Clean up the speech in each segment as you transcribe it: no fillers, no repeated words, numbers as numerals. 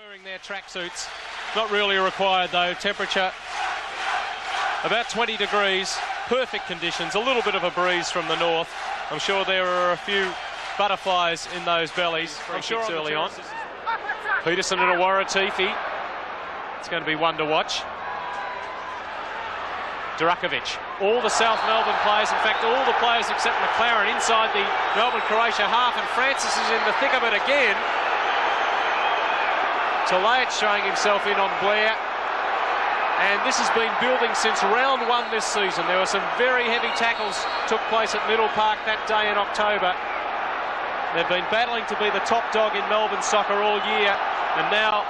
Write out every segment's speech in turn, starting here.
Preferring their tracksuits. Not really required though. Temperature about 20 degrees. Perfect conditions. A little bit of a breeze from the north. I'm sure there are a few butterflies in those bellies. I'm sure early on. Peterson and a Waratifi. It's going to be one to watch. Durakovic. All the South Melbourne players, in fact all the players except McLaren inside the Melbourne Croatia half, and Francis is in the thick of it again. Talayat showing himself in on Blair, and this has been building since round one this season. There were some very heavy tackles took place at Middle Park that day in October. They've been battling to be the top dog in Melbourne soccer all year, and now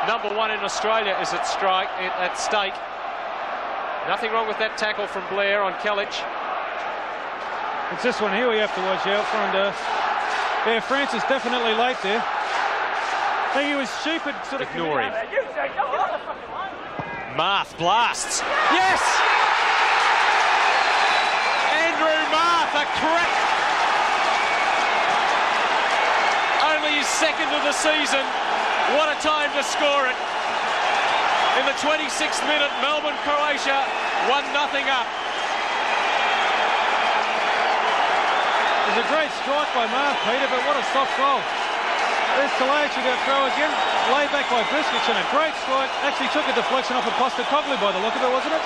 number one in Australia is at stake. Nothing wrong with that tackle from Blair on Kalic. It's this one here we have to watch out for, and yeah, Francis definitely late there. I think he was stupid, sort of ignoring. Marth blasts. Yes! Andrew Marth, a crack. Only his second of the season. What a time to score it. In the 26th minute, Melbourne Croatia 1-0 up. It was a great strike by Marth, Peter, but what a soft goal. There's Talayat, you go throw again. Laid back by Biscuits, and a great strike. Actually took a deflection off of Postecoglou by the look of it, wasn't it?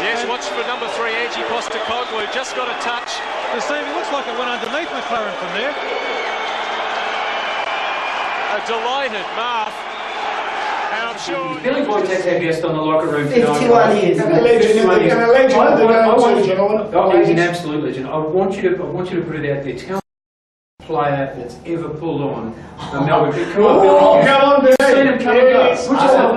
Yes, watch for number 3, Angie Postecoglou. Just got a touch. The same, it looks like it went underneath McLaren from there. A delighted Marth. And I'm sure Billy Vojtek, our guest on the locker room tonight. 51 years. And a legend. Oh, he's an absolute legend. I want you to put it out there. Tell me a player that's ever pulled on the Melbourne. Come on, Billy. Seen him coming up.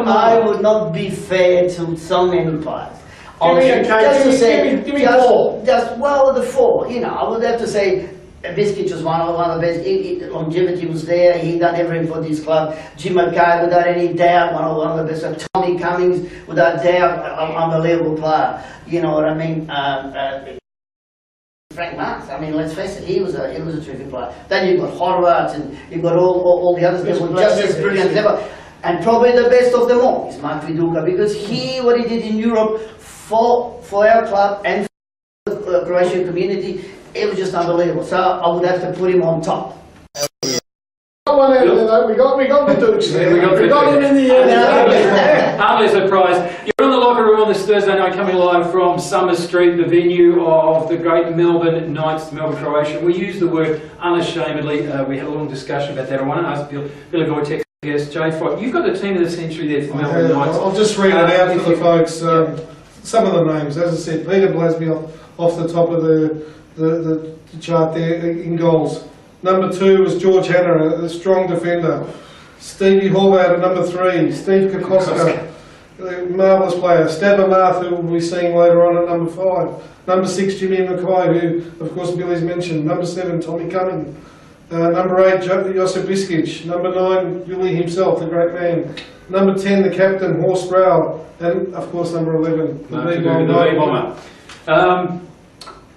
I would not be fair to so many players. Give me four. Well, the four. You know, I would have to say. Biscuit was one of the best. Longevity was there. He done everything for this club. Jim McKay, without any doubt, one of the best. Tommy Cummings, without doubt, unbelievable player. You know what I mean? Frank Marth. I mean, let's face it, he was a terrific player. Then you've got Horvath, and you've got all the others that were just as brilliant level. And probably the best of them all is Mark Viduka, because what he did in Europe for our club and for the Croatian community. It was just unbelievable, so I would have to put him on top. We got the Dukes there. We got him in the end. Hardly a surprise. You're on the locker room on this Thursday night, coming live from Summer Street, the venue of the great Melbourne Knights, Melbourne Croatia. We use the word unashamedly. We had a long discussion about that. I want to ask Billy Vojtek, yes, JFOT. You've got the team of the century there for Melbourne Knights. I'll just read it out for the folks. Some of the names, as I said, Peter Blasby off the top of the chart there in goals. Number 2 was George Hanna, a strong defender. Stevie Horvath at number 3. Steve Kokoska, a marvellous player. Stabber Marth, who we'll be seeing later on at number 5. Number 6, Jimmy McKay, who of course Billy's mentioned. Number 7, Tommy Cumming. Number 8, Josip Biskic. Number 9, Billy himself, the great man. Number 10, the captain, Horst Rau. And of course number 11, the B-Bomber.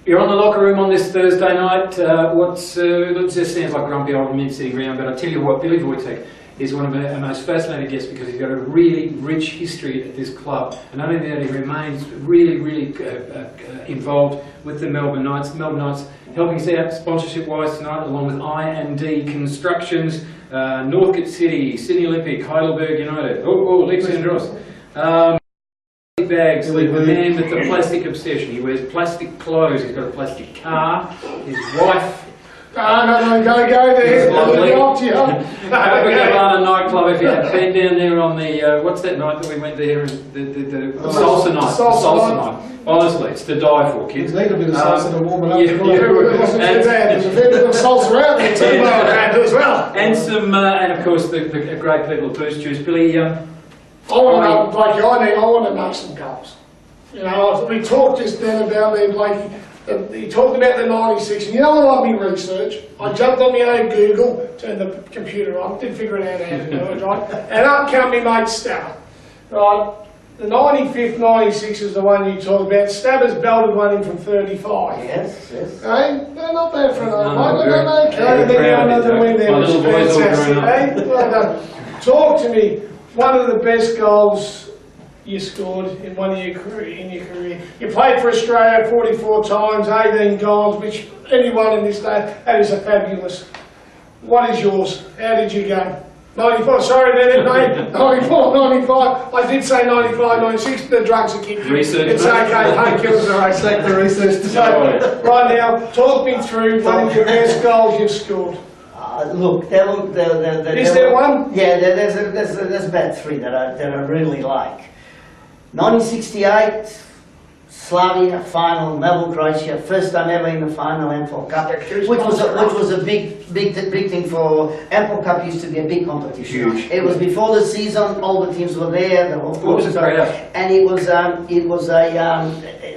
You're on the locker room on this Thursday night. It just sounds like grumpy old men sitting around, but I tell you what, Billy Vojtek is one of our most fascinating guests because he's got a really rich history at this club, and not only that, he remains really involved with the Melbourne Knights. The Melbourne Knights helping us out sponsorship-wise tonight, along with I&D Constructions, Northcote City, Sydney Olympic, Heidelberg United, Lex Andros. Bags, the man with the plastic obsession. He wears plastic clothes, he's got a plastic car, his wife. No, go there. Copacabana nightclub, if you had been down there on the, what's that night that we went there, the salsa night. Salsa night. Honestly, it's to die for, kids. There's a bit of salsa to warm it up. There's a bit of salsa around there too, as well. And of course, the great people at Boost Juice. Billy, I want to know some goals. You know, we talked just then about there, Blakey. He talked about the 96, and you know what I've been research? I jumped on my own Google, turned the computer on, didn't figure it out how to do it, right? And up come my mate Stella, right? the 95th, 96 is the one you talk about. Stabbers belted one in from 35. Yes, yes. Hey, they're not bad for an old No, mate. very- They're okay. very They're proud of another it, win there my was little boys all fantastic. grown up. Hey, well done. Talk to me. One of the best goals you scored in your career. You played for Australia 44 times, 18 goals, which anyone in this day, that is a fabulous. What is yours? How did you go? 95, sorry, mate. 94, 95. I did say 95, 96, the drugs are kicked in. Research, It's mate. okay, painkillers are okay. Take the research to So, right now, talk me through one of the best goals you've scored. Look, Is there one? Yeah, there's about three that I really like. 1968, Slavia final, Melbourne Croatia, first time ever in the final Ampol Cup, which was a big thing for Ampol Cup. Used to be a big competition. Huge. It was before the season. All the teams were there. What was the crowd? And it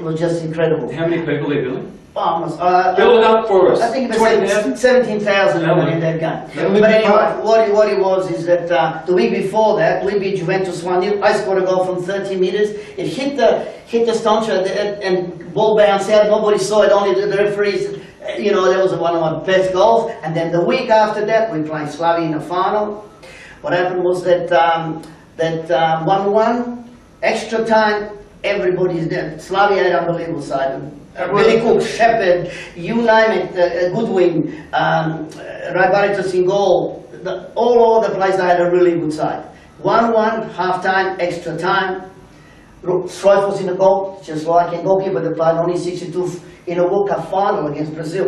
was just incredible. How many people there, Billy? Almost. Build it up for us. I think about 20,000? 17,000 in that game. But anyway, what it was is that the week before that, we beat Juventus 1-0. I scored a goal from 30 metres. It hit the stanchion and ball bounced out. Nobody saw it, only the referees. You know, that was one of my best goals. And then the week after that, we played Slavia in the final. What happened was that 1-1, extra time, everybody's there. Slavia had an unbelievable side. Billy Cook, Shepherd, you name it, Goodwin, Rybaritos in goal, all over the place they had a really good side. 1-1, half time, extra time. Strife was in the goal, just like a goalkeeper that played only 62 in a World Cup final against Brazil.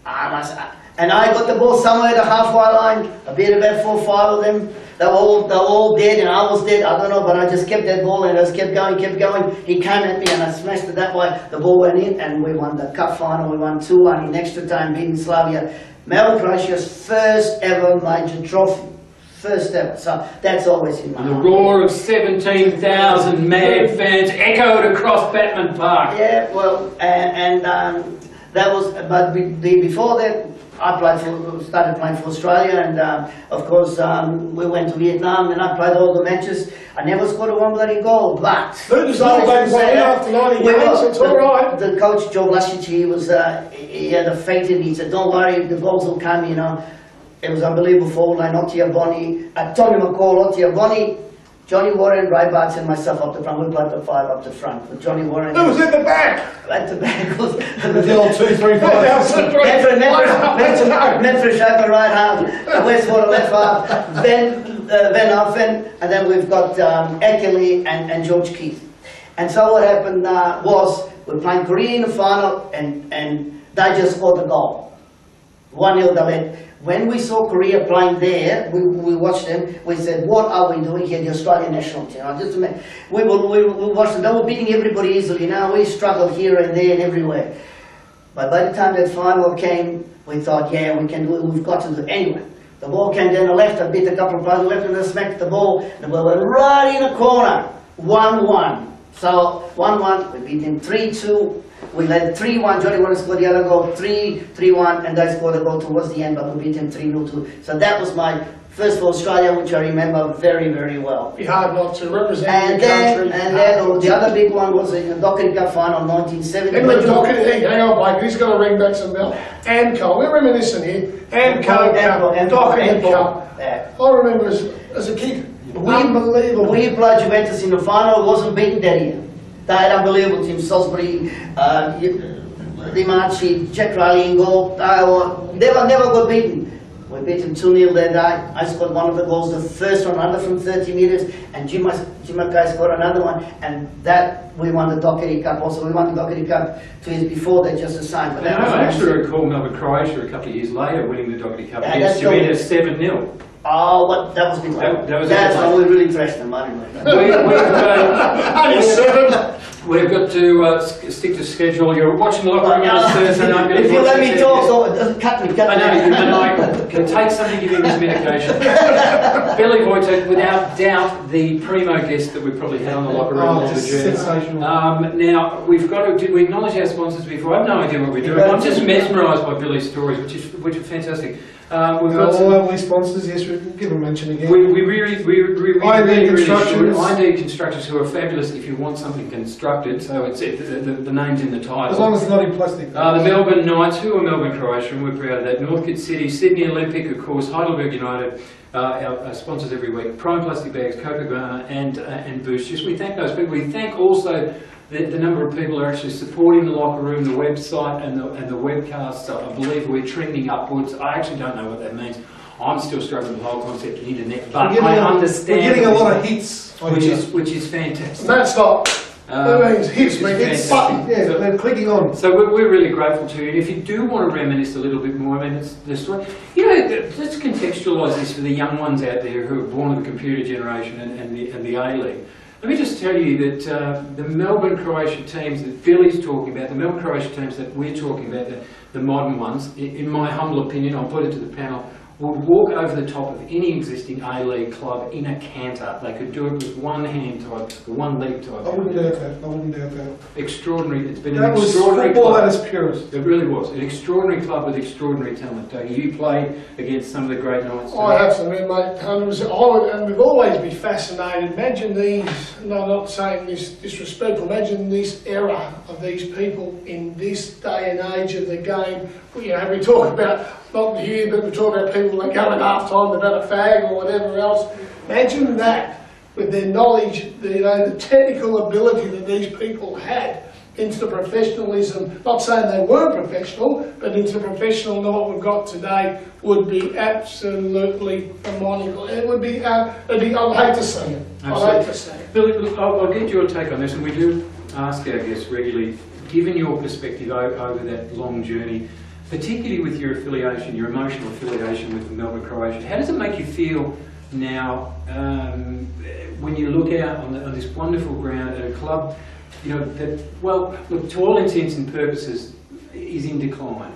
And I got the ball somewhere at the halfway line, I beat about 4 or 5 of them. They were all dead and I was dead, I don't know, but I just kept that ball and I just kept going. He came at me and I smashed it that way. The ball went in and we won the cup final. We won 2-1 in extra time, beating Slavia. Melbourne Croatia's first ever major trophy. First ever. So that's always in my The mind. roar of 17,000 mad fans echoed across Batman Park. Yeah, well, that was, but before that, I started playing for Australia, and of course we went to Vietnam, and I played all the matches. I never scored a one bloody goal, but It's all after 90 games, it's all right. The coach Joe Blasic, he had a faith in me. He said, "Don't worry, the goals will come." You know, it was unbelievable forward line. Ottia Boni, Tony McCall, Ottia Boni, Johnny Warren, Ray Bartz and myself up the front. We played the 5 up the front with Johnny Warren. Who was at the back? At the back was The old 2-3-5. Medford Shaper right half, Westwater left half, Van Affen, and then we've got Eckerley and George Keith. And so what happened was, we're playing Korea in the final, and they just scored the goal. 1-0 they led. When we saw Korea playing there, we watched them, we said, what are we doing here, the Australian national team? We watched them, they were beating everybody easily. Now we struggled here and there and everywhere. But by the time that final came, we thought, yeah, we can do it, we've got to do it. Anyway, the ball came down the left, I beat a couple of players left and I smacked the ball, and the ball went right in the corner, 1-1. So 1-1, we beat them 3-2. We led 3-1, Johnny Warren scored the other goal, 3-1, and they scored a goal towards the end, but we beat them 3-2. So that was my first for Australia, which I remember very, very well. Be hard not to represent And your then, country. the other big one was in the Dockery Cup final, 1970. Remember Dockery, hang on, Blake, he's got to ring back some bell. Amco, we're reminiscing here. Amco Cup, Dockery Cup. Yeah. I remember as a kid, unbelievable. We played Juventus in the final, wasn't beaten that year. They had unbelievable teams, Salisbury, Dimaci, Jack Riley in goal. They were never got beaten. We beat them 2-0 that night. I scored one of the goals, the first one under from 30 metres, and Jim Mackay scored another one, and that we won the Dockery Cup also. We won the Dockery Cup 2 years before that, just the same. But that was I actually recall Melbourne Croatia a couple of years later winning the Dockery Cup Yeah, against that's Juventus 7-0. Oh, what, that was big. That's when we really thrashed them, I We've got to stick to schedule. You're watching the locker room on a Thursday night. If you let me talk, cut me. I know, you can take something, give him this medication. Billy Vojtek, without doubt, the primo guest that we probably had on the locker room on the journey. Sensational. Now, we've got to, did we acknowledge our sponsors before? I have no idea what we're doing. I'm just mesmerised by Billy's stories, which are fantastic. We've got all lovely sponsors, yes, we can give a mention again. we really I&D Constructions. I&D Constructors, who are fabulous if you want something constructed, so it's the name's in the title. As long as it's not in plastic. The Melbourne Knights, who are Melbourne Croatia, and we're proud of that. Northcote City, Sydney Olympic, of course, Heidelberg United, our sponsors every week. Prime Plastic Bags, Coca-Cola and Boost. Just we thank those people. We thank also the number of people who are actually supporting the locker room, the website and the webcast. So I believe we're trending upwards. I actually don't know what that means. I'm still struggling with the whole concept of the internet, but I understand. We're getting a lot of hits, which is fantastic. That's not. That means hits, means button. Yeah, they're clicking on. So we're really grateful to you. And if you do want to reminisce a little bit more, I mean, it's the story. You know, let's contextualise this for the young ones out there who are born of the computer generation and the A-League. Let me just tell you that the Melbourne Croatia teams that Billy's talking about, the Melbourne Croatia teams that we're talking about, the modern ones, in my humble opinion, I'll put it to the panel, would walk over the top of any existing A-League club in a canter. They could do it with one hand type, one leg type. I wouldn't doubt that. I wouldn't doubt that. Extraordinary. It's been that an extraordinary football club. At its purest. It really was. An extraordinary club with extraordinary talent. You played against some of the great Knights. I have to admit, mate, 100%. And we've always been fascinated. Imagine these, no, I'm not saying this disrespectful, imagine this era of these people in this day and age of the game. You know, we talk about, not here, but we talk about people that go at half time, they've had a fag or whatever else. Imagine that with their knowledge, the technical ability that these people had into the professionalism, not saying they weren't professional, but into the professional and what we've got today would be absolutely phenomenal. It would be, I'd hate to see it. I'd hate to see it. Billy, look, I'll get your take on this, and we do ask our guests regularly, given your perspective over that long journey, particularly with your affiliation, your emotional affiliation with the Melbourne Croatia, how does it make you feel now when you look out on this wonderful ground at a club, you know, that, well, look, to all intents and purposes, is in decline,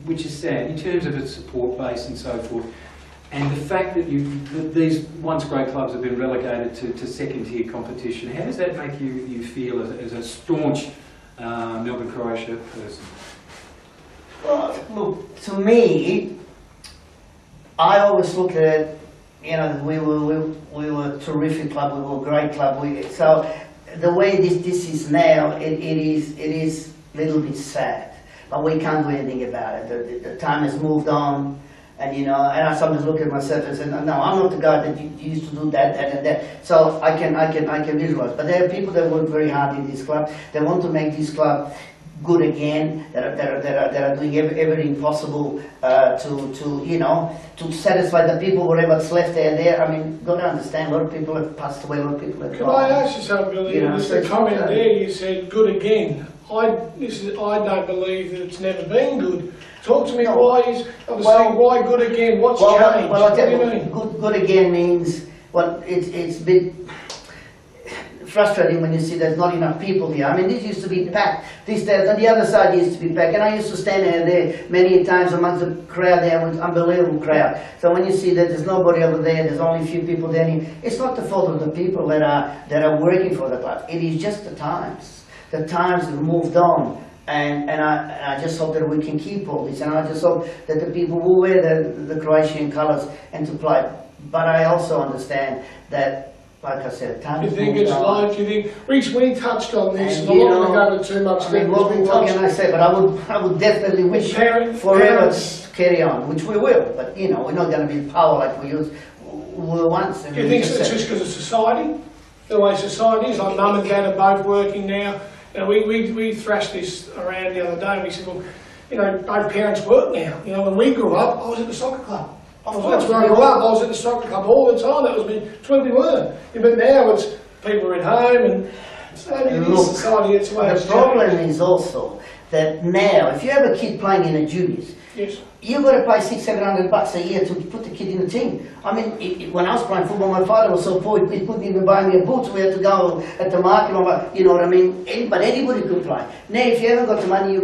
which is sad in terms of its support base and so forth, and the fact that these once great clubs have been relegated to second-tier competition? How does that make you feel as a staunch Melbourne Croatia person? Well, look, to me, I always look at it, you know, we were a terrific club, we were a great club. So the way this is now, it is a little bit sad, but we can't do anything about it. The time has moved on, and you know, and I sometimes look at myself and say, no, I'm not the guy that used to do that and that. So I can visualize. But there are people that work very hard in this club. They want to make this club good again, that are doing everything possible to you know, to satisfy the people, whatever's left there. I mean, got to understand, a lot of people have passed away, a lot of people have Can I ask you something, Billy? You know, There's a comment there, you said good again. I don't believe that it's never been good. Talk to me, why good again? What's changed? Well, I'll tell you, what do you mean? good again means, well, it's a bit frustrating when you see there's not enough people here. I mean, this used to be packed. On the other side used to be packed, and I used to stand there many times amongst the crowd there, with unbelievable crowd. So when you see that there's nobody over there, there's only a few people there, it's not the fault of the people that are working for the club. It is just the times. The times have moved on. And I just hope that we can keep all this, and I just hope that the people will wear the Croatian colours and to play. But I also understand that, like I said, time You think it's like, you think, we touched on this, and I'm you not know, going to go into too much I mean, what can I say? But I would definitely wish forever to carry on, which we will. But you know, we're not going to be power like we were once. Do you think it's just because of society? The way society is, like mum and dad are both working now. You know, we thrashed this around the other day, and we said, well, you know, both parents work now. You know, when we grew up, I was at the soccer club. That's where I grew up. I was at the soccer club all the time. That was me. It's when we weren't. Yeah, but now it's people are at home, and society. It's the way it's the problem is also that now, if you have a kid playing in the juniors, yes, you've got to pay $600-700 a year to put the kid in the team. I mean, when I was playing football, my father was so poor, he couldn't even buy me a boot. We had to go at the market, you know what I mean? But anybody could play. Now, if you haven't got the money, you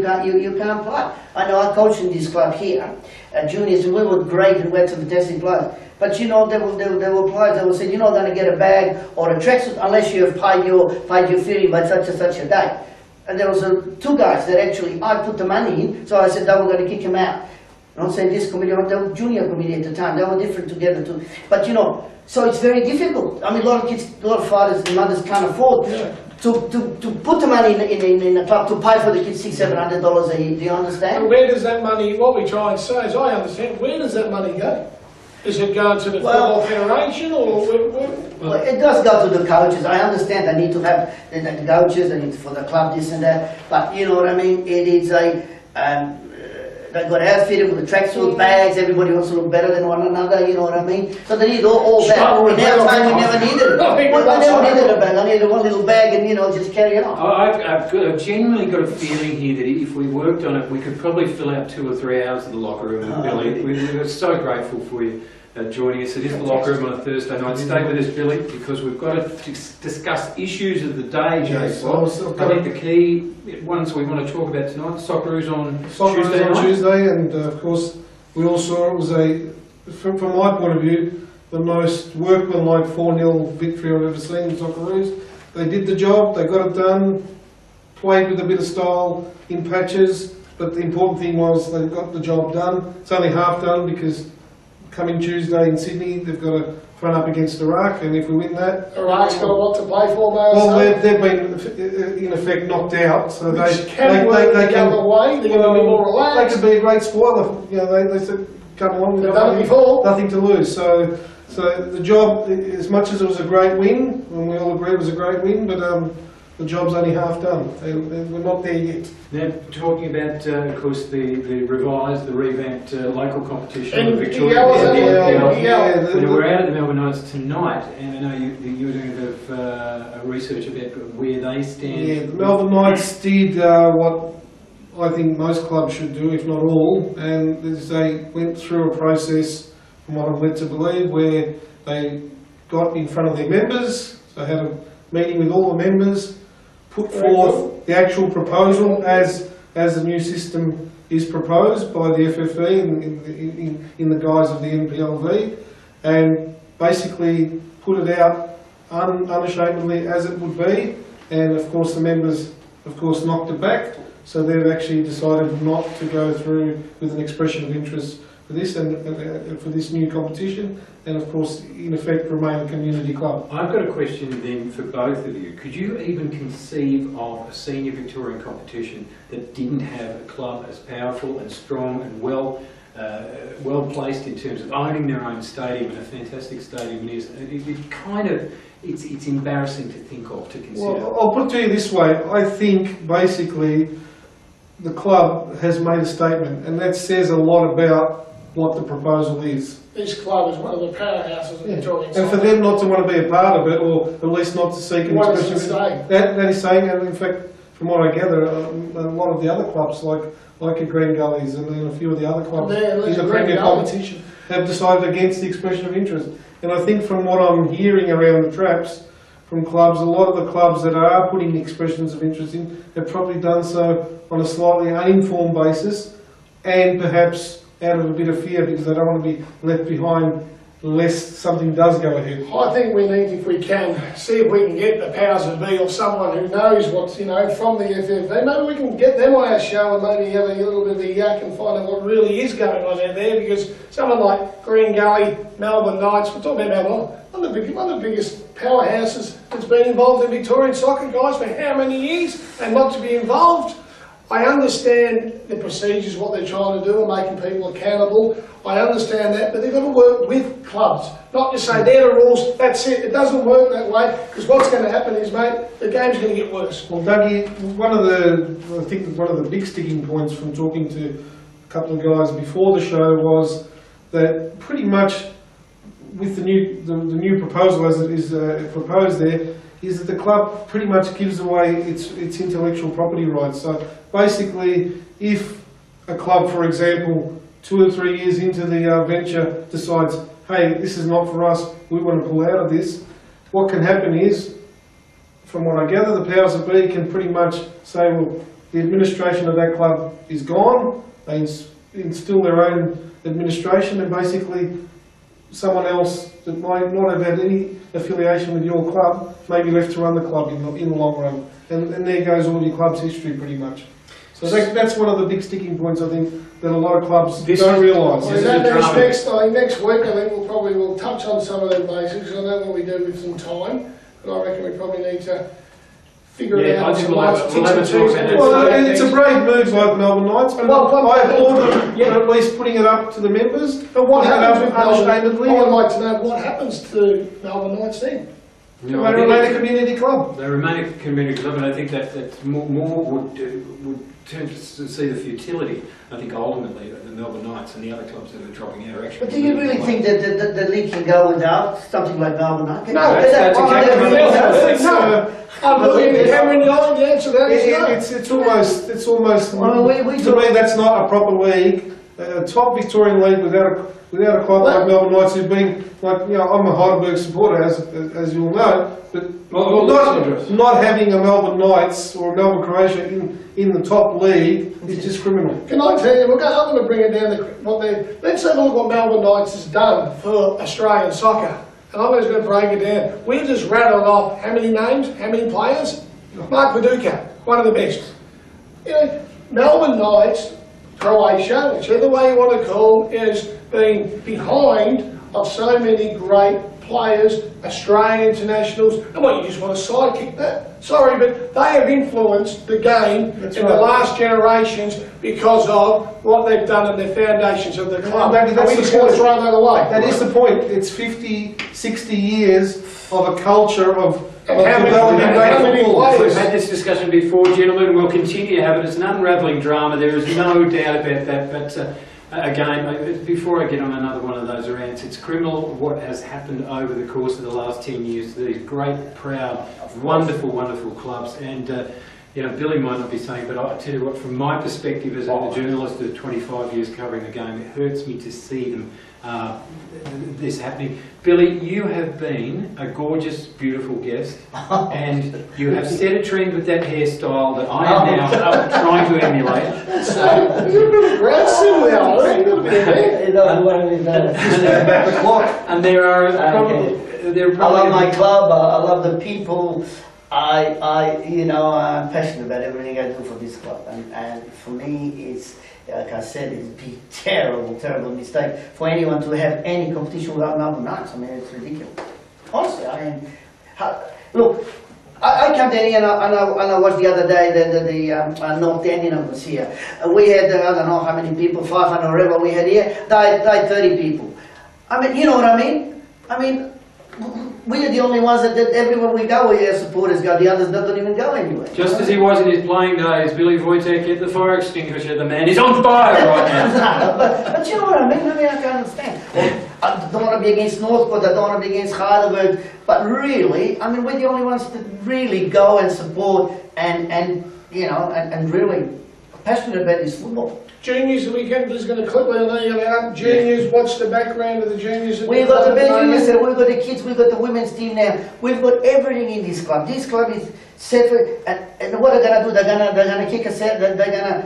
can't play. I know I coached in this club here, juniors, and we were great and we had some fantastic players. But you know, there were players that would say, you're not going to get a bag or a tracksuit unless you have paid your fee by such and such a day. And there was two guys that actually, I put the money in, so I said they were going to kick him out. I'm not saying this committee, they were junior committee at the time, they were different together too. But you know, so it's very difficult. I mean, a lot of kids, a lot of fathers and mothers can't afford to put the money in a club to pay for the kids $600-700 a year. Do you understand? And where does that money, what we try and say is, I understand, where does that money go? Is it going to the Football Federation or well, it does go to the coaches. I understand they need to have the coaches, they need for the club this and that. But you know what I mean? It is a they've got outfitted with the tracksuit bags. Everybody wants to look better than one another. You know what I mean? So they need all that. In our time, we never needed it. We never needed a bag. I needed one little bag and just carry it on. I've genuinely got a feeling here that if we worked on it, we could probably fill out 2 or 3 hours of the locker room with Billy. We're so grateful for you joining us. It is the locker room on a Thursday night. Stay with us, Billy, because we've got to discuss issues of the day, JFOT. I think the key ones we want to talk about tonight, Socceroo's on Tuesday, and of course we all saw it was from my point of view, the most workmanlike 4-0 victory I've ever seen in Socceroos. They did the job, they got it done, played with a bit of style in patches, but the important thing was they got the job done. It's only half done because coming Tuesday in Sydney, they've got to run up against Iraq, and if we win that... Iraq's got a lot to play for, well, they've been, in effect, knocked out, so they can work the other way, they're going to be more relaxed. They could be a great spoiler. You know, they said, come on, they've done it before. Nothing to lose. So the job, as much as it was a great win, and we all agree it was a great win, but the job's only half done. We're not there yet. Now, talking about, of course, the revamped local competition in Victoria. We're out at the Melbourne Knights tonight, and I know you were doing a bit of research about where they stand. Yeah, the Melbourne Knights did what I think most clubs should do, if not all, and they went through a process, from what I'm led to believe, where they got in front of their members, so had a meeting with all the members, put forth the actual proposal as the new system is proposed by the FFV in the guise of the NPLV, and basically put it out unashamedly as it would be, and of course the members knocked it back, so they've actually decided not to go through with an expression of interest for this and for this new competition, and of course in effect remain a community club. I've got a question then for both of you. Could you even conceive of a senior Victorian competition that didn't have a club as powerful and strong and well placed in terms of owning their own stadium, and a fantastic stadium it is? It's embarrassing to think of, to consider. Well, I'll put it to you this way. I think basically the club has made a statement, and that says a lot about what the proposal is. This club is one of the powerhouses of Victorian soccer. And for them not to want to be a part of it, or at least not to seek an expression of it, that is saying, and in fact, from what I gather, a lot of the other clubs, like the Green Gullies and then a few of the other clubs in the Premier competition, have decided against the expression of interest. And I think from what I'm hearing around the traps, from clubs, a lot of the clubs that are putting expressions of interest in have probably done so on a slightly uninformed basis, and perhaps out of a bit of fear because they don't want to be left behind lest something does go ahead. I think we need, if we can, see if we can get the powers that be or someone who knows what's, from the FFV. Maybe we can get them on our show and maybe have a little bit of a yak and find out what really is going on out there, because someone like Green Gully, Melbourne Knights, we're talking about one of the biggest powerhouses that's been involved in Victorian soccer, guys, for how many years, and not to be involved. I understand the procedures, what they're trying to do, and making people accountable. I understand that, but they've got to work with clubs, not just say they're the rules, that's it. It doesn't work that way, because what's going to happen is, mate, the game's going to get worse. Well, Dougie, I think one of the big sticking points from talking to a couple of guys before the show was that pretty much with the new proposal as it is proposed there, is that the club pretty much gives away its intellectual property rights. So basically, if a club, for example, 2 or 3 years into the venture decides, hey, this is not for us, we want to pull out of this, what can happen is, from what I gather, the powers that be can pretty much say, well, the administration of that club is gone, they instill their own administration, and basically someone else that might not have had any affiliation with your club may be left to run the club in the long run. And there goes all your club's history pretty much. So that's one of the big sticking points, I think, that a lot of clubs don't realise. Well, next week, I think we'll touch on some of the basics. I know what we do with some time, but I reckon we probably need to figure it out. Well, it's a brave move by the Melbourne Knights, but I applaud them at least putting it up to the members. But what happens with Melbourne? I would like to know what happens to Melbourne Knights then. They remain a community club. They remain a community club, and I think that more would turn to see the futility. I think ultimately the Melbourne Knights and the other clubs that are dropping out are actually. But do you really think that the league can go without something like Melbourne Knights? No, that's exactly Cameron, the answer to that is it's almost. To me, that's not a proper league. Top Victorian league without a club like Melbourne Knights, who've been I'm a Heidelberg supporter, as you all know, but not having a Melbourne Knights or a Melbourne Croatia in the top league is just criminal. Can I tell you? I'm going to bring it down to let's have a look what Melbourne Knights has done for Australian soccer. And I'm just going to break it down. We've just rattled off how many names, how many players? Mark Viduka, one of the best. Melbourne Knights, Croatia, whichever way you want to call, is being behind of so many great players, Australian internationals, and you just want to sidekick that? Sorry, but they have influenced the game the last generations because of what they've done and their foundations of the club. That's we just want to throw that away. That is the point. It's 50, 60 years of a culture of developing great football. We've had this discussion before, gentlemen. We'll continue to have it. It's an unravelling drama. There is no doubt about that. But again, before I get on another one of those rants, it's criminal what has happened over the course of the last 10 years. These great, proud, wonderful, wonderful clubs. And Billy might not be saying, but I tell you what, from my perspective as a journalist of 25 years covering the game, it hurts me to see them this happening. Billy, you have been a gorgeous, beautiful guest, and you have set a trend with that hairstyle that I am now trying to emulate. And there are probably I love my club. I love the people. I'm passionate about everything I do for this club, and for me, it's like I said, it'd be terrible mistake for anyone to have any competition without Melbourne Knights. I mean, it's ridiculous. Honestly, look, I came down here and I watched the other day the North Indian was here. We had I don't know how many people, 500 or whatever we had here. Died 30 people. I mean, you know what I mean? I mean, we are the only ones that everywhere we go, our supporters go. The others don't even go anywhere. Just as he was in his playing days, Billy Vojtek hit the fire extinguisher. The man is on fire right now. but you know what I mean? I can understand. I don't want to be against Northport. I don't want to be against Heidelberg. But really, I mean, we're the only ones that really go and support and really passionate about this football. Juniors, the weekend is going to clip it. I know you're out. Juniors, what's the background of the juniors? We've got the best juniors, we've got the kids, we've got the women's team now. We've got everything in this club. This club is set for, and what they're going to do, they're going to kick us out,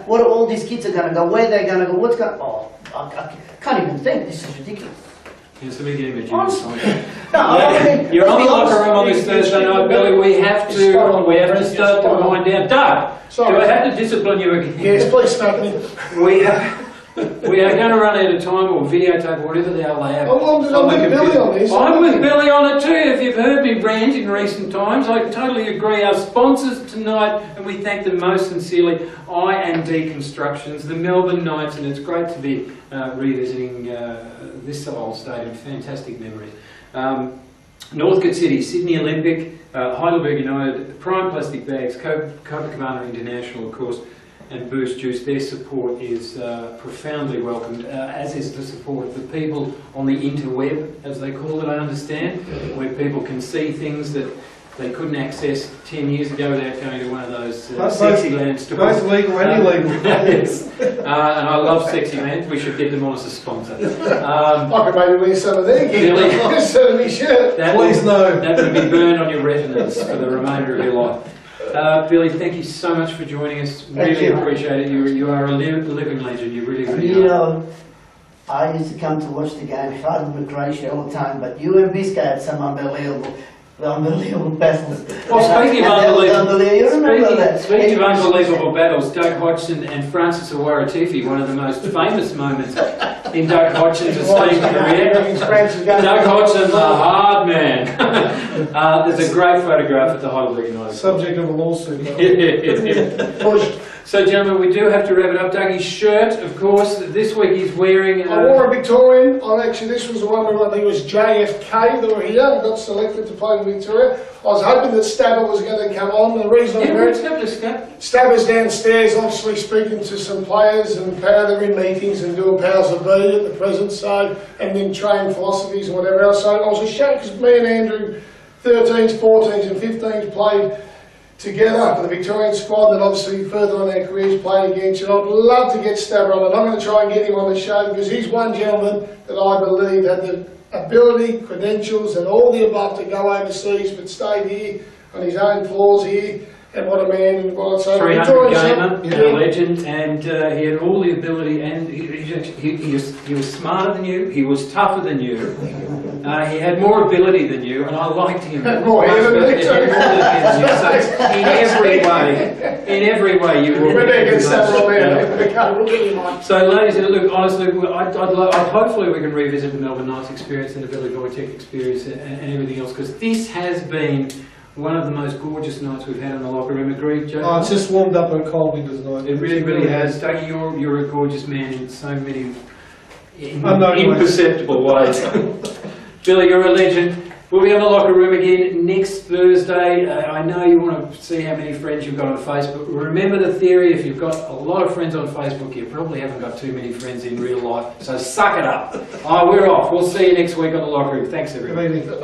what all these kids are going to go, where they're going to go, I can't even think, this is ridiculous. Yes, let me give him a No, you're on the locker room on this Thursday night, Billy. We have to start to wind down. Doug, do I have to discipline you again? Yes, please start me. We are going to run out of time, or videotape, or whatever the hell they have. I'm with Billy on this. I'm with Billy on it too. If you've heard me rant in recent times, I totally agree. Our sponsors tonight, and we thank them most sincerely, I&D Constructions, the Melbourne Knights, and it's great to be revisiting this old stadium. Fantastic memories. Northcote City, Sydney Olympic, Heidelberg United, Prime Plastic Bags, Copacabana International, of course, and Boost Juice. Their support is profoundly welcomed, as is the support of the people on the interweb, as they call it, I understand, where people can see things that they couldn't access 10 years ago without going to one of those sexy land stores. Both legal and illegal. Yes. And I love sexy land. We should get them on as a sponsor. I could maybe wear some of their gear. Billy, certainly should. Please no. That would be burned on your retinas for the remainder of your life. Billy, thank you so much for joining us. Really appreciate it. You are a living legend. You really are. You know, I used to come to watch the game, Heidelberg, Croatia all the time, but you and Biscay had some unbelievable battles. Well, speaking of unbelievable battles, battles, Doug Hodgson and Francis Awaratifi, one of the most famous moments in Doug Hodgson's esteemed career. Doug Hodgson, the hard man. There's a great photograph at the Heidelberg United. Subject of a lawsuit. So, gentlemen, we do have to wrap it up. Dougie's shirt, of course, this week he's wearing... I wore a Victorian. Actually, this was the one where I think it was JFK that were here and got selected to play in Victoria. I was hoping that Stabber was going to come on. The reason I was Stabber's downstairs, obviously speaking to some players and they're in meetings and doing powers of be at the present, so, and then train philosophies and whatever else. So I was ashamed because me and Andrew, 13s, 14s and 15s played together for the Victorian squad that obviously further on our careers played against. And I'd love to get Stabber on, and I'm going to try and get him on the show because he's one gentleman that I believe had the ability, credentials and all the above to go overseas but stayed here on his own floors here. And what a man, and what I'd say, 300 gamer, a legend, and he had all the ability, and he was smarter than you, he was tougher than you, he had more ability than you, and I liked him more ability than you. So in every way you were. So ladies and look, honestly, I'd hopefully we can revisit the Melbourne Knights experience and the Billy Vojtek experience and everything else, because this has been one of the most gorgeous nights we've had in the locker room. Agreed, Joe? Oh, it's just warmed up on a cold winter's night. It really, really has. Dougie, you're a gorgeous man in so many imperceptible ways. Billy, you're a legend. We'll be in the locker room again next Thursday. I know you want to see how many friends you've got on Facebook. Remember the theory, if you've got a lot of friends on Facebook, you probably haven't got too many friends in real life. So suck it up. We're off. We'll see you next week on the locker room. Thanks, everyone. Good evening.